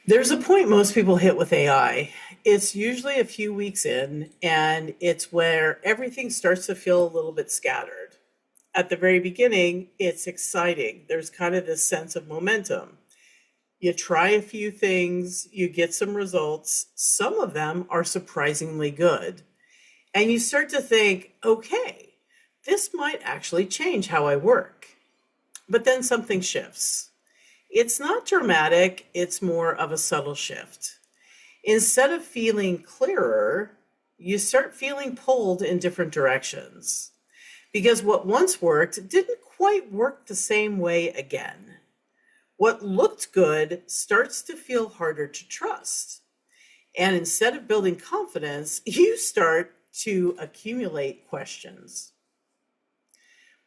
There's a point most people hit with AI. It's usually a few weeks in, and it's where everything starts to feel a little bit scattered. At the very beginning, it's exciting. There's kind of this sense of momentum. You try a few things, you get some results. Some of them are surprisingly good. And you start to think, okay, this might actually change how I work. But then something shifts. It's not dramatic, it's more of a subtle shift. Instead of feeling clearer, you start feeling pulled in different directions. Because what once worked didn't quite work the same way again. What looked good starts to feel harder to trust. And instead of building confidence, you start to accumulate questions.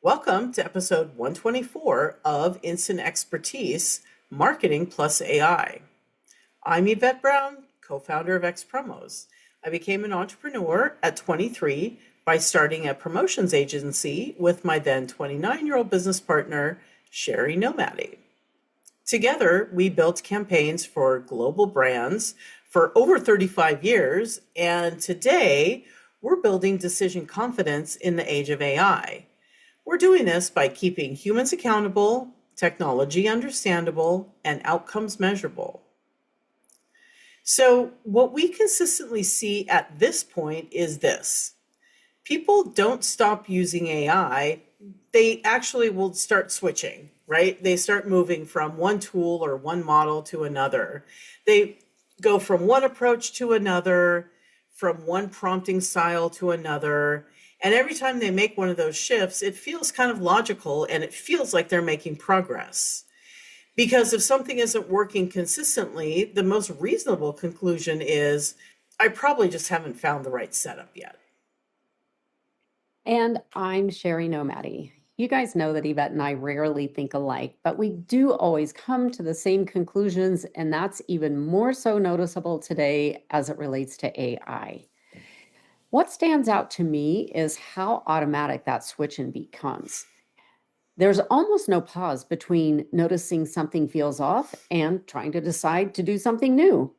Welcome to episode 124 of Instant Expertise Marketing Plus AI. I'm Yvette Brown, co-founder of X Promos. I became an entrepreneur at 23 by starting a promotions agency with my then 29-year-old business partner, Shari Nomady. Together, we built campaigns for global brands for over 35 years, and today we're building decision confidence in the age of AI. We're doing this by keeping humans accountable, technology understandable, and outcomes measurable. So, what we consistently see at this point is this: people don't stop using AI, they actually will start switching, right? They start moving from one tool or one model to another. They go from one approach to another, from one prompting style to another. And every time they make one of those shifts, it feels kind of logical and it feels like they're making progress. Because if something isn't working consistently, the most reasonable conclusion is I probably just haven't found the right setup yet. And I'm Shari Nomady. You guys know that Yvette and I rarely think alike, but we do always come to the same conclusions, and that's even more so noticeable today as it relates to AI. What stands out to me is how automatic that switching becomes. There's almost no pause between noticing something feels off and trying to decide to do something new.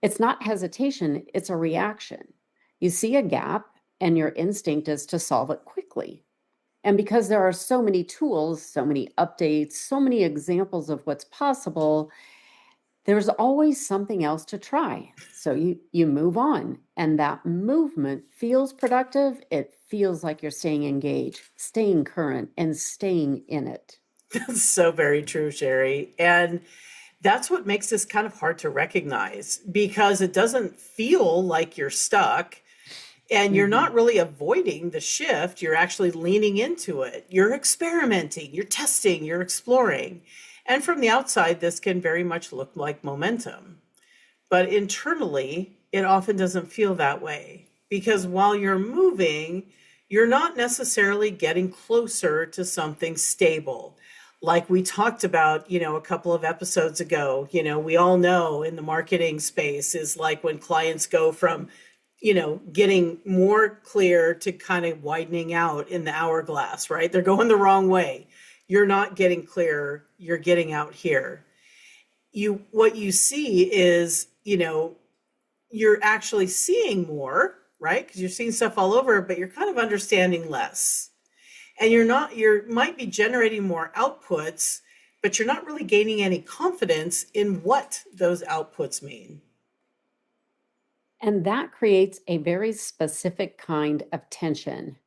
It's not hesitation, it's a reaction. You see a gap, and your instinct is to solve it quickly. And because there are so many tools, so many updates, so many examples of what's possible, there's always something else to try. So you move on, and that movement feels productive. It feels like you're staying engaged, staying current, and staying in it. That's so very true, Shari. And that's what makes this kind of hard to recognize because it doesn't feel like you're stuck and you're Mhm. not really avoiding the shift. You're actually leaning into it. You're experimenting, you're testing, you're exploring. And from the outside, this can very much look like momentum. But internally, it often doesn't feel that way because while you're moving, you're not necessarily getting closer to something stable. Like we talked about, a couple of episodes ago, we all know in the marketing space is like when clients go from, getting more clear to kind of widening out in the hourglass, right? They're going the wrong way. You're not getting clear, you're getting out here. What you see is, you're actually seeing more, right? Because you're seeing stuff all over, but you're kind of understanding less. And you might be generating more outputs, but you're not really gaining any confidence in what those outputs mean. And that creates a very specific kind of tension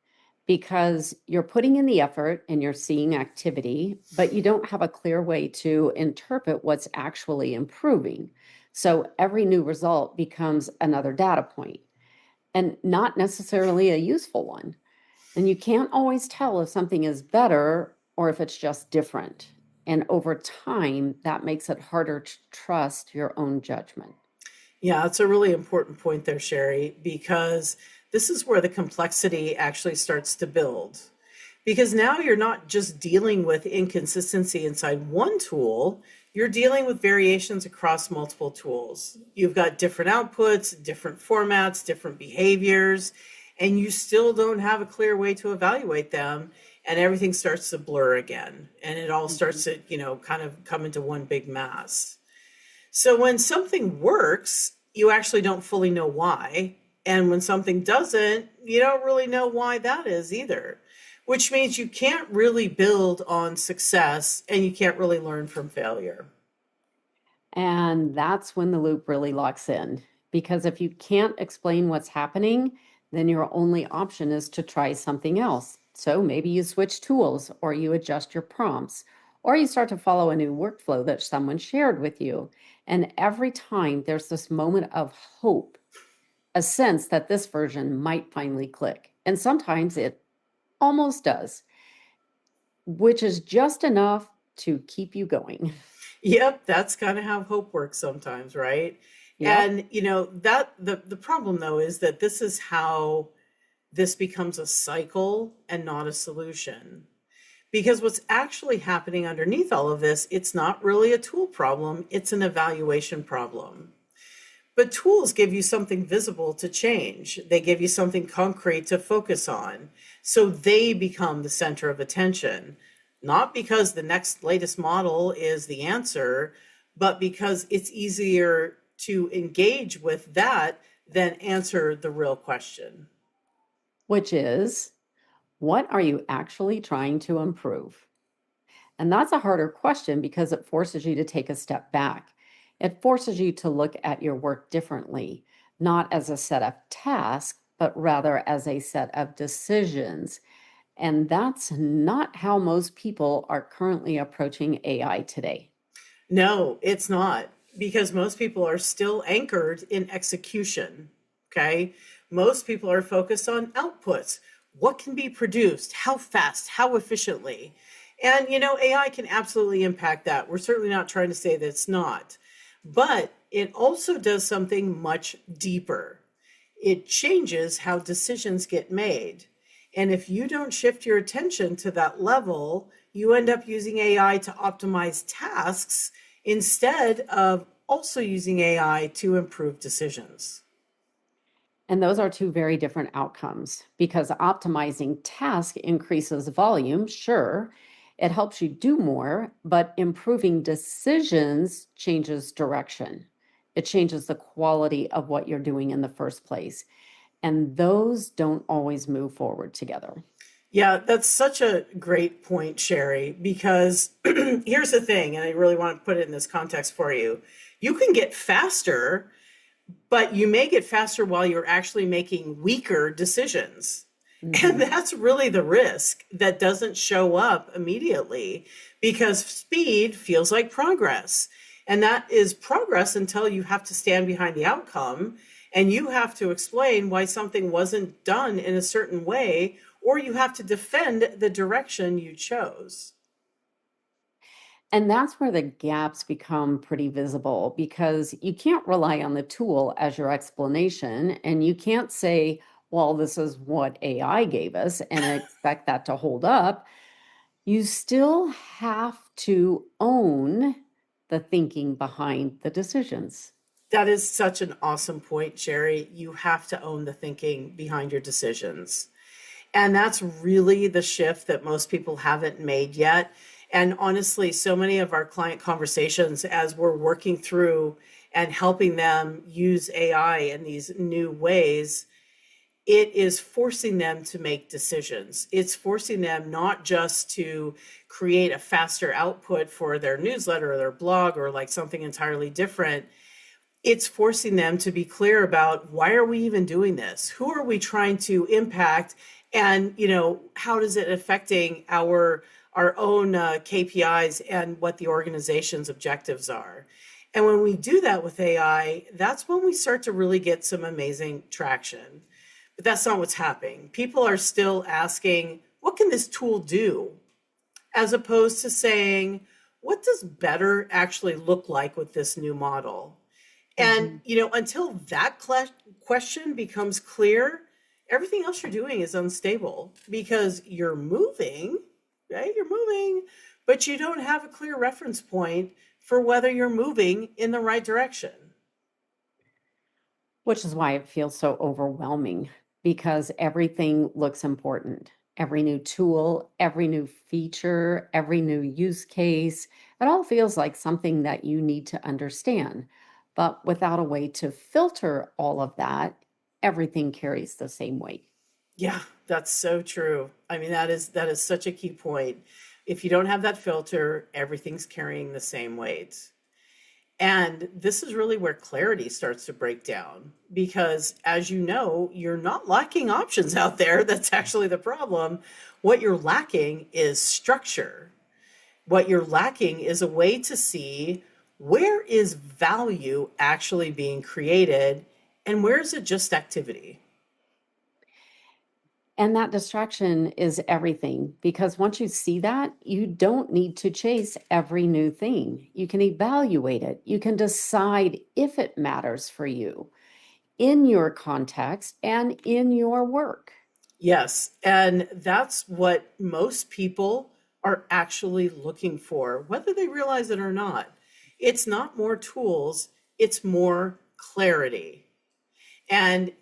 because you're putting in the effort and you're seeing activity, but you don't have a clear way to interpret what's actually improving. So every new result becomes another data point and not necessarily a useful one. And you can't always tell if something is better or if it's just different. And over time, that makes it harder to trust your own judgment. Yeah, it's a really important point there, Shari, because this is where the complexity actually starts to build. Because now you're not just dealing with inconsistency inside one tool, you're dealing with variations across multiple tools. You've got different outputs, different formats, different behaviors, and you still don't have a clear way to evaluate them. And everything starts to blur again. And it all starts Mhm. to, kind of come into one big mass. So when something works, you actually don't fully know why. And when something doesn't, you don't really know why that is either, which means you can't really build on success and you can't really learn from failure. And that's when the loop really locks in. Because if you can't explain what's happening, then your only option is to try something else. So maybe you switch tools, or you adjust your prompts, or you start to follow a new workflow that someone shared with you. And every time there's this moment of hope, a sense that this version might finally click. And sometimes it almost does, which is just enough to keep you going. Yep, that's kind of how hope works sometimes, right? Yep. And that the problem though is that this is how this becomes a cycle and not a solution. Because what's actually happening underneath all of this, it's not really a tool problem, it's an evaluation problem. But tools give you something visible to change. They give you something concrete to focus on. So they become the center of attention, not because the next latest model is the answer, but because it's easier to engage with that than answer the real question. Which is, what are you actually trying to improve? And that's a harder question because it forces you to take a step back. It forces you to look at your work differently, not as a set of tasks, but rather as a set of decisions. And that's not how most people are currently approaching AI today. No, it's not, because most people are still anchored in execution. Okay. Most people are focused on outputs. What can be produced? How fast? How efficiently? And, AI can absolutely impact that. We're certainly not trying to say that it's not. But it also does something much deeper. It changes how decisions get made. And if you don't shift your attention to that level, you end up using AI to optimize tasks instead of also using AI to improve decisions. And those are two very different outcomes because optimizing task increases volume, sure, it helps you do more, but improving decisions changes direction. It changes the quality of what you're doing in the first place. And those don't always move forward together. Yeah, that's such a great point, Shari, because here's the thing, and I really want to put it in this context for you. You can get faster, but you may get faster while you're actually making weaker decisions. And Mhm. that's really the risk that doesn't show up immediately because speed feels like progress. And that is progress until you have to stand behind the outcome and you have to explain why something wasn't done in a certain way, or you have to defend the direction you chose. And that's where the gaps become pretty visible because you can't rely on the tool as your explanation. And you can't say, well, this is what AI gave us and expect that to hold up. You still have to own the thinking behind the decisions. That is such an awesome point, Sherry. You have to own the thinking behind your decisions. And that's really the shift that most people haven't made yet. And honestly, so many of our client conversations, as we're working through and helping them use AI in these new ways, it is forcing them to make decisions. It's forcing them not just to create a faster output for their newsletter or their blog or like something entirely different. It's forcing them to be clear about, why are we even doing this? Who are we trying to impact? And how does it affecting our own KPIs and what the organization's objectives are? And when we do that with AI, that's when we start to really get some amazing traction. But that's not what's happening. People are still asking, what can this tool do? As opposed to saying, what does better actually look like with this new model? And, Mhm. until that question becomes clear, everything else you're doing is unstable because you're moving, right? You're moving, but you don't have a clear reference point for whether you're moving in the right direction. Which is why it feels so overwhelming because everything looks important. Every new tool, every new feature, every new use case, It all feels like something that you need to understand. But without a way to filter all of that, everything carries the same weight. Yeah, that's so true. I mean, that is such a key point. If you don't have that filter, everything's carrying the same weight. And this is really where clarity starts to break down because, as you know, you're not lacking options out there. That's actually the problem. What you're lacking is structure. What you're lacking is a way to see where is value actually being created and where is it just activity. And that distraction is everything because once you see that, you don't need to chase every new thing. You can evaluate it, you can decide if it matters for you in your context and in your work. Yes, and that's what most people are actually looking for, whether they realize it or not. It's not more tools, it's more clarity. And,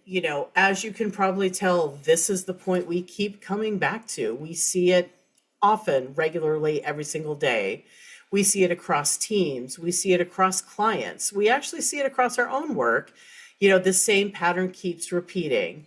as you can probably tell, this is the point we keep coming back to. We see it often, regularly, every single day. We see it across teams, we see it across clients, we actually see it across our own work. The same pattern keeps repeating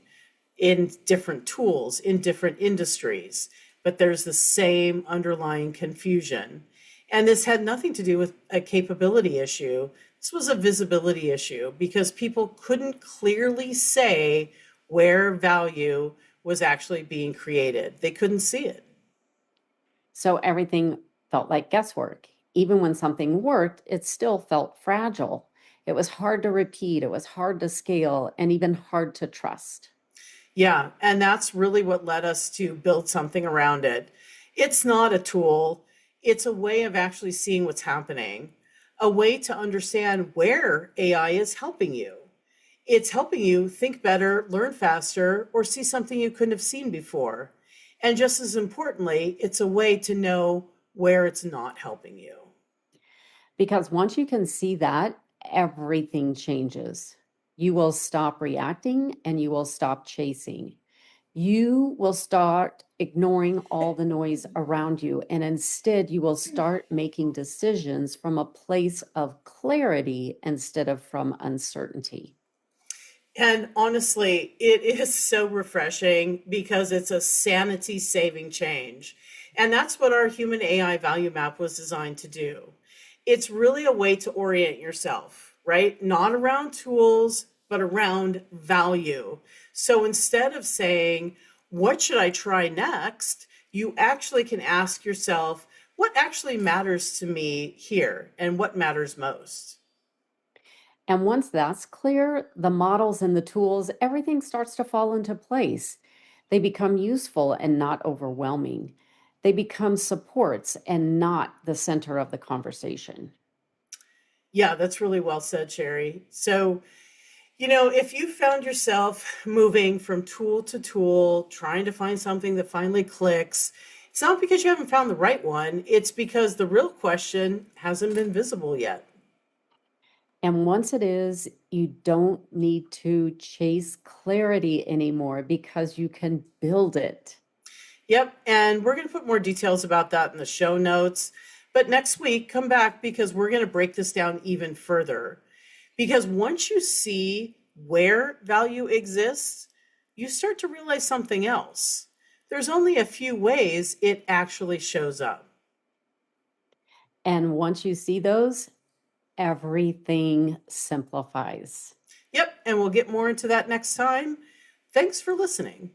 in different tools, in different industries, but there's the same underlying confusion. And this had nothing to do with a capability issue. This was a visibility issue because people couldn't clearly say where value was actually being created. They couldn't see it. So everything felt like guesswork. Even when something worked, it still felt fragile. It was hard to repeat, it was hard to scale, and even hard to trust. Yeah, and that's really what led us to build something around it. It's not a tool, it's a way of actually seeing what's happening, a way to understand where AI is helping you. It's helping you think better, learn faster, or see something you couldn't have seen before. And just as importantly, it's a way to know where it's not helping you. Because once you can see that, everything changes. You will stop reacting and you will stop chasing. You will start ignoring all the noise around you. And instead, you will start making decisions from a place of clarity instead of from uncertainty. And honestly, it is so refreshing because it's a sanity saving change. And that's what our human AI value map was designed to do. It's really a way to orient yourself, right? Not around tools, but around value. So instead of saying, what should I try next? You actually can ask yourself, what actually matters to me here and what matters most? And once that's clear, the models and the tools, everything starts to fall into place. They become useful and not overwhelming. They become supports and not the center of the conversation. Yeah, that's really well said, Sherry. So, if you found yourself moving from tool to tool, trying to find something that finally clicks, it's not because you haven't found the right one, it's because the real question hasn't been visible yet. And once it is, you don't need to chase clarity anymore because you can build it. Yep, and we're going to put more details about that in the show notes. But next week, come back because we're going to break this down even further. Because once you see where value exists, you start to realize something else. There's only a few ways it actually shows up. And once you see those, everything simplifies. Yep, and we'll get more into that next time. Thanks for listening.